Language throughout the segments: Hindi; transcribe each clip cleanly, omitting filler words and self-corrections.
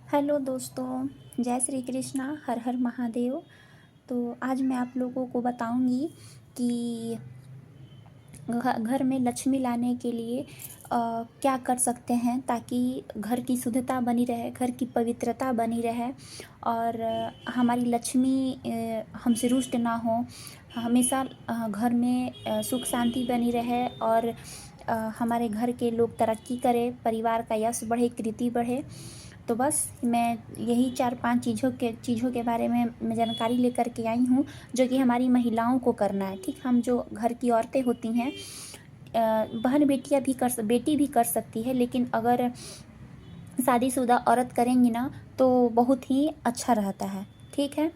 हेलो दोस्तों, जय श्री कृष्णा, हर हर महादेव। तो आज मैं आप लोगों को बताऊंगी कि घर में लक्ष्मी लाने के लिए क्या कर सकते हैं ताकि घर की शुद्धता बनी रहे, घर की पवित्रता बनी रहे और हमारी लक्ष्मी हमसे रुष्ट ना हो। हमेशा घर में सुख शांति बनी रहे और हमारे घर के लोग तरक्की करें, परिवार का यश बढ़े, कीर्ति बढ़े। तो बस मैं यही 4-5 चीज़ों के बारे में मैं जानकारी लेकर के आई हूँ, जो कि हमारी महिलाओं को करना है। ठीक, हम जो घर की औरतें होती हैं, बहन बेटी भी कर सकती है, लेकिन अगर शादीशुदा औरत करेंगी ना तो बहुत ही अच्छा रहता है। ठीक है,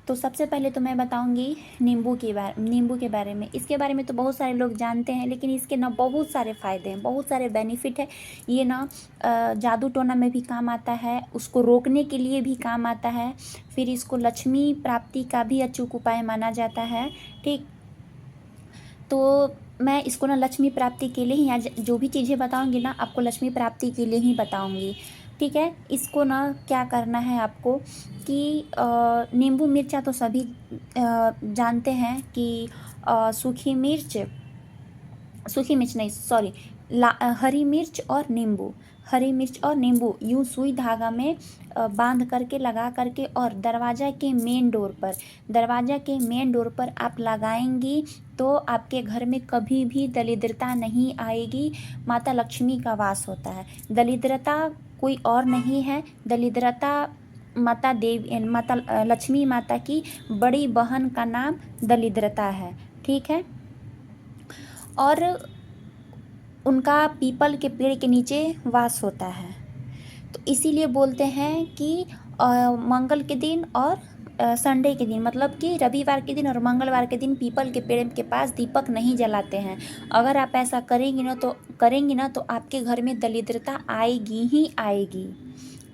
तो सबसे पहले तो मैं बताऊंगी नींबू के बारे में। इसके बारे में तो बहुत सारे लोग जानते हैं, लेकिन इसके ना बहुत सारे फ़ायदे हैं, बहुत सारे बेनिफिट है। ये ना जादू टोना में भी काम आता है, उसको रोकने के लिए भी काम आता है। फिर इसको लक्ष्मी प्राप्ति का भी अचूक उपाय माना जाता है। ठीक, तो मैं इसको ना लक्ष्मी प्राप्ति के लिए ही आज जो भी चीज़ें बताऊंगी ना, आपको लक्ष्मी प्राप्ति के लिए ही बताऊंगी। ठीक है, इसको ना क्या करना है आपको कि नींबू मिर्चा तो सभी जानते हैं कि सूखी मिर्च नहीं, सॉरी, हरी मिर्च और नींबू यूँ सुई धागा में बांध करके, लगा करके, और दरवाज़ा के मेन डोर पर आप लगाएंगी तो आपके घर में कभी भी दरिद्रता नहीं आएगी। माता लक्ष्मी का वास होता है। दरिद्रता कोई और नहीं है, दरिद्रता माता लक्ष्मी माता की बड़ी बहन का नाम दरिद्रता है। ठीक है, और उनका पीपल के पेड़ के नीचे वास होता है। तो इसीलिए बोलते हैं कि मंगल के दिन और संडे के दिन, मतलब कि रविवार के दिन और मंगलवार के दिन पीपल के पेड़ के पास दीपक नहीं जलाते हैं। अगर आप ऐसा करेंगी ना तो आपके घर में दरिद्रता आएगी ही आएगी।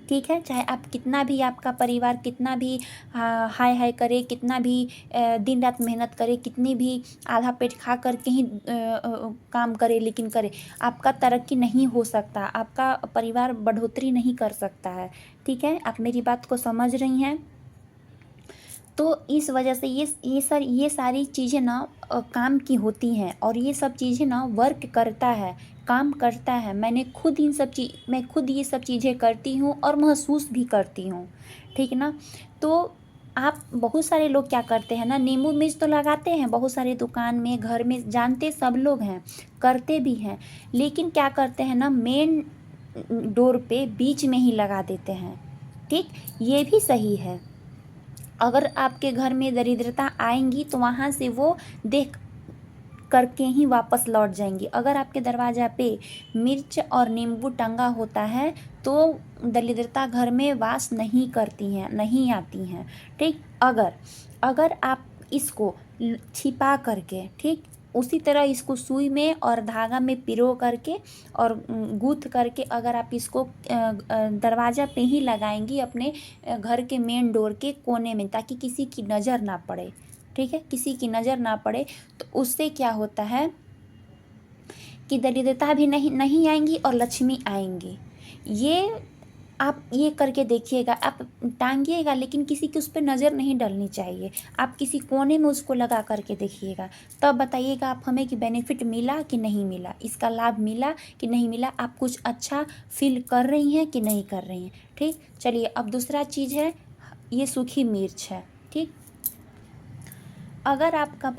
ठीक है, चाहे आप कितना भी, आपका परिवार कितना भी हाय हाय करे, कितना भी दिन रात मेहनत करे, कितनी भी आधा पेट खा करके ही काम करे, लेकिन करे, आपका तरक्की नहीं हो सकता, आपका परिवार बढ़ोतरी नहीं कर सकता है। ठीक है, आप मेरी बात को समझ रही हैं? तो इस वजह से ये सारी चीज़ें ना काम की होती हैं, और ये सब चीज़ें ना वर्क करता है, काम करता है। मैं खुद ये सब चीज़ें करती हूँ और महसूस भी करती हूँ। ठीक ना? तो आप, बहुत सारे लोग क्या करते हैं ना, नींबू मिर्च तो लगाते हैं, बहुत सारे दुकान में, घर में, जानते सब लोग हैं, करते भी हैं, लेकिन क्या करते हैं ना, मेन डोर पे बीच में ही लगा देते हैं। ठीक, ये भी सही है। अगर आपके घर में दरिद्रता आएंगी तो वहाँ से वो देख करके ही वापस लौट जाएंगी। अगर आपके दरवाज़ा पे मिर्च और नींबू टंगा होता है तो दरिद्रता घर में वास नहीं करती हैं, नहीं आती हैं। ठीक, अगर आप इसको छिपा करके, ठीक, उसी तरह इसको सुई में और धागा में पिरो करके और गूँथ करके अगर आप इसको दरवाज़ा पे ही लगाएंगी, अपने घर के मेन डोर के कोने में, ताकि किसी की नज़र ना पड़े। ठीक है, किसी की नज़र ना पड़े, तो उससे क्या होता है कि दरिद्रता भी नहीं आएंगी और लक्ष्मी आएंगी। ये आप ये करके देखिएगा, आप टांगिएगा, लेकिन किसी की उस पर नज़र नहीं डलनी चाहिए। आप किसी कोने में उसको लगा करके देखिएगा, तब बताइएगा आप हमें कि बेनिफिट मिला कि नहीं मिला, इसका लाभ मिला कि नहीं मिला, आप कुछ अच्छा फील कर रही हैं कि नहीं कर रही हैं। ठीक, चलिए, अब दूसरा चीज़ है, ये सूखी मिर्च है। ठीक, अगर आपका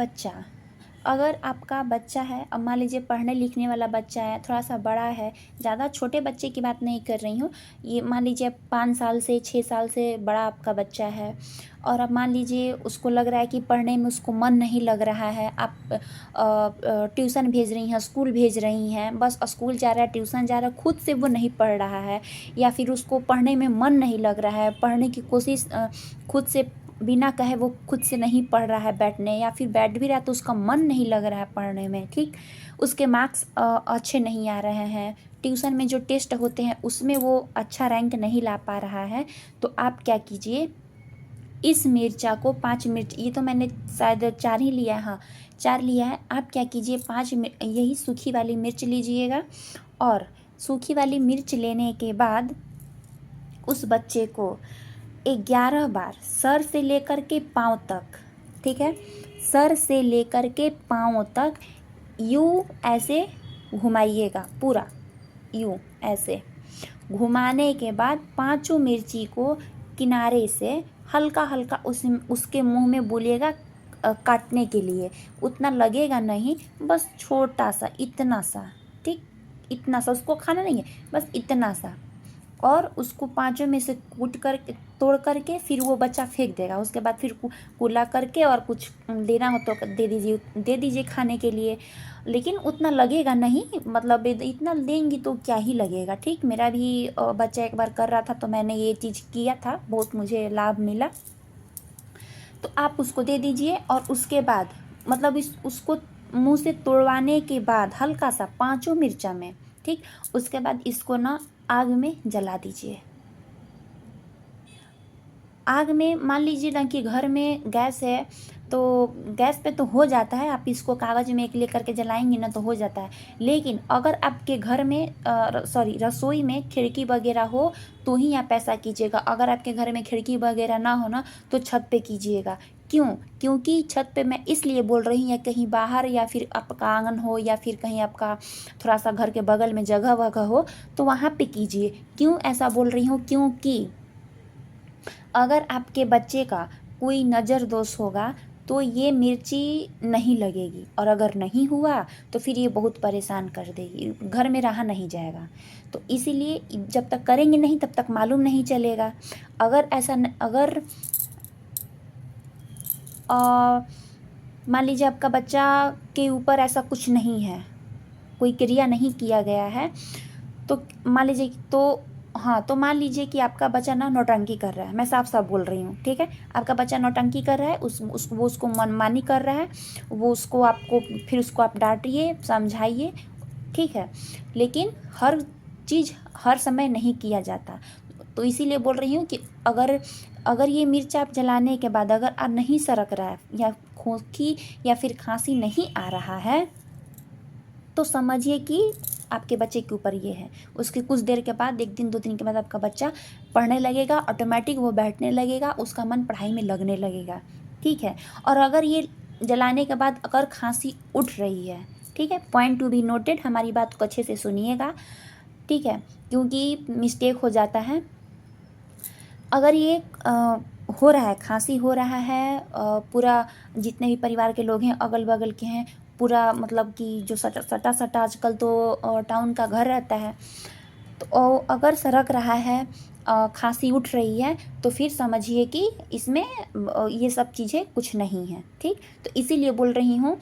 बच्चा है, अब मान लीजिए पढ़ने लिखने वाला बच्चा है, थोड़ा सा बड़ा है, ज़्यादा छोटे बच्चे की बात नहीं कर रही हूँ, ये मान लीजिए 5 साल से 6 साल से बड़ा आपका बच्चा है, और अब मान लीजिए उसको लग रहा है कि पढ़ने में उसको मन नहीं लग रहा है, आप ट्यूशन भेज रही हैं, स्कूल भेज रही हैं, बस स्कूल जा रहा है, ट्यूशन जा रहा है, खुद से वो नहीं पढ़ रहा है, या फिर उसको पढ़ने में मन नहीं लग रहा है, पढ़ने की कोशिश खुद से बिना कहे वो खुद से नहीं पढ़ रहा है बैठने, या फिर बैठ भी रहा है तो उसका मन नहीं लग रहा है पढ़ने में। ठीक, उसके मार्क्स अच्छे नहीं आ रहे हैं, ट्यूशन में जो टेस्ट होते हैं उसमें वो अच्छा रैंक नहीं ला पा रहा है, तो आप क्या कीजिए, इस मिर्चा को 5 मिर्च, ये तो मैंने शायद 4 ही लिया है, हाँ 4 लिया है। आप क्या कीजिए, 5 यही सूखी वाली मिर्च लीजिएगा, और सूखी वाली मिर्च लेने के बाद उस बच्चे को 11 बार सर से लेकर के पाँव तक, ठीक है, सर से लेकर के पाँव तक यूँ ऐसे घुमाइएगा, पूरा यूँ ऐसे घुमाने के बाद पांचों मिर्ची को किनारे से हल्का हल्का उसके मुंह में बोलिएगा काटने के लिए। उतना लगेगा नहीं, बस छोटा सा, इतना सा, ठीक, इतना सा, उसको खाना नहीं है, बस इतना सा। और उसको पांचों में से कूट कर तोड़ करके फिर वो बच्चा फेंक देगा। उसके बाद फिर कुला करके और कुछ देना हो तो दे दीजिए खाने के लिए, लेकिन उतना लगेगा नहीं, मतलब इतना देंगी तो क्या ही लगेगा। ठीक, मेरा भी बच्चा एक बार कर रहा था तो मैंने ये चीज़ किया था, बहुत मुझे लाभ मिला। तो आप उसको दे दीजिए और उसके बाद मतलब उसको मुंह से तोड़वाने के बाद हल्का सा पांचों मिर्चा में, ठीक, उसके बाद इसको ना आग में जला दीजिए। आग में मान लीजिए ना कि घर में गैस है तो गैस पे तो हो जाता है, आप इसको कागज़ में एक ले करके जलाएंगे ना तो हो जाता है। लेकिन अगर आपके घर में रसोई में खिड़की वगैरह हो तो ही आप ऐसा कीजिएगा। अगर आपके घर में खिड़की वगैरह ना हो ना तो छत पे कीजिएगा। क्यों? क्योंकि छत पे मैं इसलिए बोल रही हूँ, या कहीं बाहर या फिर आपका आंगन हो या फिर कहीं आपका थोड़ा सा घर के बगल में जगह वगह हो तो वहाँ पे कीजिए। क्यों ऐसा बोल रही हूँ? क्योंकि अगर आपके बच्चे का कोई नज़र दोष होगा तो ये मिर्ची नहीं लगेगी, और अगर नहीं हुआ तो फिर ये बहुत परेशान कर देगी, घर में रहा नहीं जाएगा। तो इसीलिए जब तक करेंगे नहीं तब तक मालूम नहीं चलेगा। अगर ऐसा अगर मान लीजिए आपका बच्चा के ऊपर ऐसा कुछ नहीं है, कोई क्रिया नहीं किया गया है, तो मान लीजिए तो मान लीजिए कि आपका बच्चा ना नौटंकी कर रहा है, मैं साफ साफ बोल रही हूँ, ठीक है, आपका बच्चा नौटंकी कर रहा है, वो उसको मनमानी कर रहा है, वो उसको फिर उसको आप डांटिए, समझाइए, ठीक है, लेकिन हर चीज़ हर समय नहीं किया जाता। तो इसीलिए बोल रही हूँ कि अगर ये मिर्च आप जलाने के बाद अगर नहीं सरक रहा है या खोखी या फिर खांसी नहीं आ रहा है तो समझिए कि आपके बच्चे के ऊपर ये है। उसके कुछ देर के बाद, 1 दिन 2 दिन के बाद आपका बच्चा पढ़ने लगेगा, ऑटोमेटिक वो बैठने लगेगा, उसका मन पढ़ाई में लगने लगेगा, ठीक है। और अगर ये जलाने के बाद अगर खांसी उठ रही है, ठीक है, पॉइंट टू बी नोटेड, हमारी बात को अच्छे से सुनिएगा, ठीक है, क्योंकि मिस्टेक हो जाता है। अगर ये हो रहा है, खांसी हो रहा है, पूरा जितने भी परिवार के लोग हैं, अगल बगल के हैं, पूरा मतलब कि जो सटा आजकल तो टाउन का घर रहता है, तो अगर सरक रहा है, खांसी उठ रही है, तो फिर समझिए कि इसमें ये सब चीज़ें कुछ नहीं है, ठीक। तो इसीलिए बोल रही हूँ,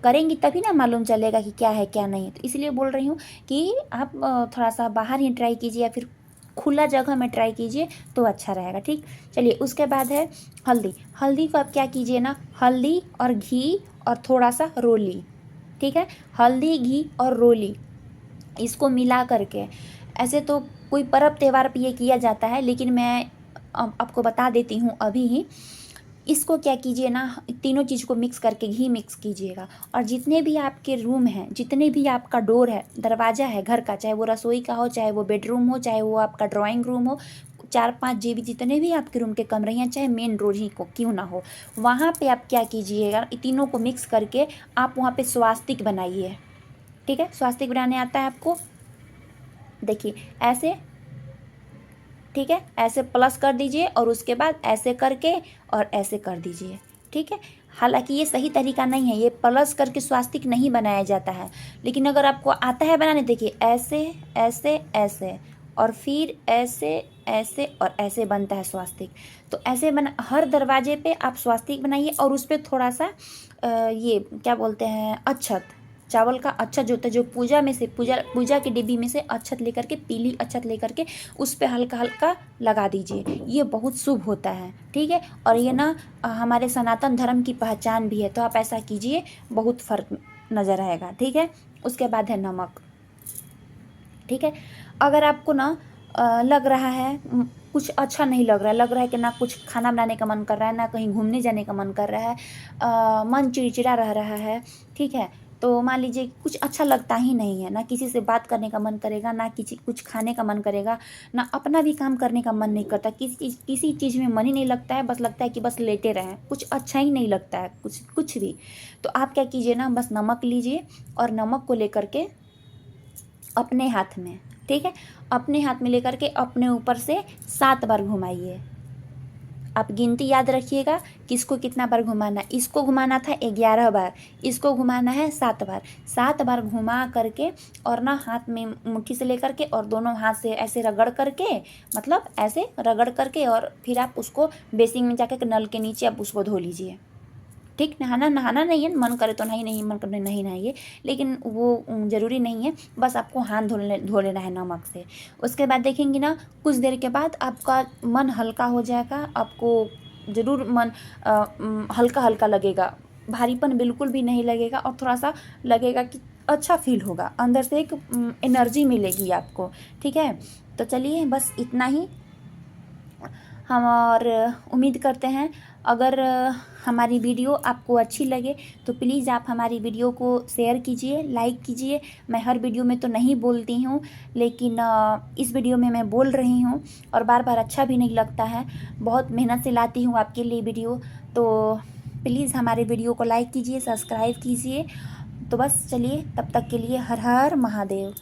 करेंगी तभी ना मालूम चलेगा कि क्या है क्या नहीं है। तो इसलिए बोल रही हूँ कि आप थोड़ा सा बाहर ही ट्राई कीजिए या फिर खुला जगह में ट्राई कीजिए तो अच्छा रहेगा, ठीक। चलिए, उसके बाद है हल्दी। हल्दी को आप क्या कीजिए ना, हल्दी और घी और थोड़ा सा रोली, ठीक है, हल्दी घी और रोली इसको मिला करके, ऐसे तो कोई पर्व त्यौहार पे ये किया जाता है, लेकिन मैं आपको बता देती हूँ अभी ही। इसको क्या कीजिए ना, तीनों चीज़ को मिक्स करके घी मिक्स कीजिएगा, और जितने भी आपके रूम हैं, जितने भी आपका डोर है, दरवाज़ा है घर का, चाहे वो रसोई का हो, चाहे वो बेडरूम हो, चाहे वो आपका ड्राइंग रूम हो, 4-5 जी भी जितने भी आपके रूम के कमरे हैं, चाहे मेन डोर ही को क्यों ना हो, वहाँ पे आप क्या कीजिएगा, तीनों को मिक्स करके आप वहाँ पे स्वास्तिक बनाइए, ठीक है। स्वास्तिक बनाने आता है आपको? देखिए ऐसे, ठीक है, ऐसे प्लस कर दीजिए और उसके बाद ऐसे करके और ऐसे कर दीजिए, ठीक है। हालांकि ये सही तरीका नहीं है, ये प्लस करके स्वास्तिक नहीं बनाया जाता है, लेकिन अगर आपको आता है बनाने, देखिए ऐसे ऐसे ऐसे और फिर ऐसे ऐसे और ऐसे बनता है स्वास्तिक। तो ऐसे बना, हर दरवाजे पे आप स्वास्तिक बनाइए और उस पर थोड़ा सा ये क्या बोलते हैं, अक्षत, चावल का अक्षत जो होता है, जो पूजा में से पूजा की डिब्बी में से अक्षत लेकर के, पीली अक्षत लेकर के उस पे हल्का हल्का लगा दीजिए, ये बहुत शुभ होता है, ठीक है। और ये ना हमारे सनातन धर्म की पहचान भी है, तो आप ऐसा कीजिए, बहुत फ़र्क नज़र आएगा, ठीक है। उसके बाद है नमक, ठीक है। अगर आपको ना लग रहा है कुछ अच्छा नहीं लग रहा है कि ना कुछ खाना बनाने का मन कर रहा है, ना कहीं घूमने जाने का मन कर रहा है, मन चिड़चिड़ा रह रहा है, ठीक है, तो मान लीजिए कुछ अच्छा लगता ही नहीं है, ना किसी से बात करने का मन करेगा, ना किसी कुछ खाने का मन करेगा, ना अपना भी काम करने का मन नहीं करता, किसी चीज़ में मन ही नहीं लगता है, बस लगता है कि बस लेटे रहें, कुछ अच्छा ही नहीं लगता है कुछ भी। तो आप क्या कीजिए ना, बस नमक लीजिए और नमक को लेकर के अपने हाथ में, ठीक है, अपने हाथ में लेकर के अपने ऊपर से 7 बार घुमाइए। आप गिनती याद रखिएगा किसको कितना बार घुमाना। इसको घुमाना था 11 बार, इसको घुमाना है 7 बार। 7 बार घुमा करके और ना हाथ में मुट्ठी से लेकर के और दोनों हाथ से ऐसे रगड़ करके, मतलब ऐसे रगड़ करके, और फिर आप उसको बेसिन में जाकर नल के नीचे आप उसको धो लीजिए। ठीक, नहाना नहीं है, मन करे तो नहीं मन करे नहीं नहाइए, लेकिन वो ज़रूरी नहीं है, बस आपको हाथ धो लेना है नमक से। उसके बाद देखेंगे ना, कुछ देर के बाद आपका मन हल्का हो जाएगा, आपको ज़रूर मन हल्का हल्का लगेगा, भारीपन बिल्कुल भी नहीं लगेगा, और थोड़ा सा लगेगा कि अच्छा फील होगा, अंदर से एक एनर्जी मिलेगी आपको। ठीक है, तो चलिए बस इतना ही हम, और उम्मीद करते हैं अगर हमारी वीडियो आपको अच्छी लगे तो प्लीज़ आप हमारी वीडियो को शेयर कीजिए, लाइक कीजिए। मैं हर वीडियो में तो नहीं बोलती हूँ, लेकिन इस वीडियो में मैं बोल रही हूँ, और बार बार अच्छा भी नहीं लगता है, बहुत मेहनत से लाती हूँ आपके लिए वीडियो। तो प्लीज़ हमारे वीडियो को लाइक कीजिए, सब्सक्राइब कीजिए। तो बस चलिए, तब तक के लिए हर हर महादेव।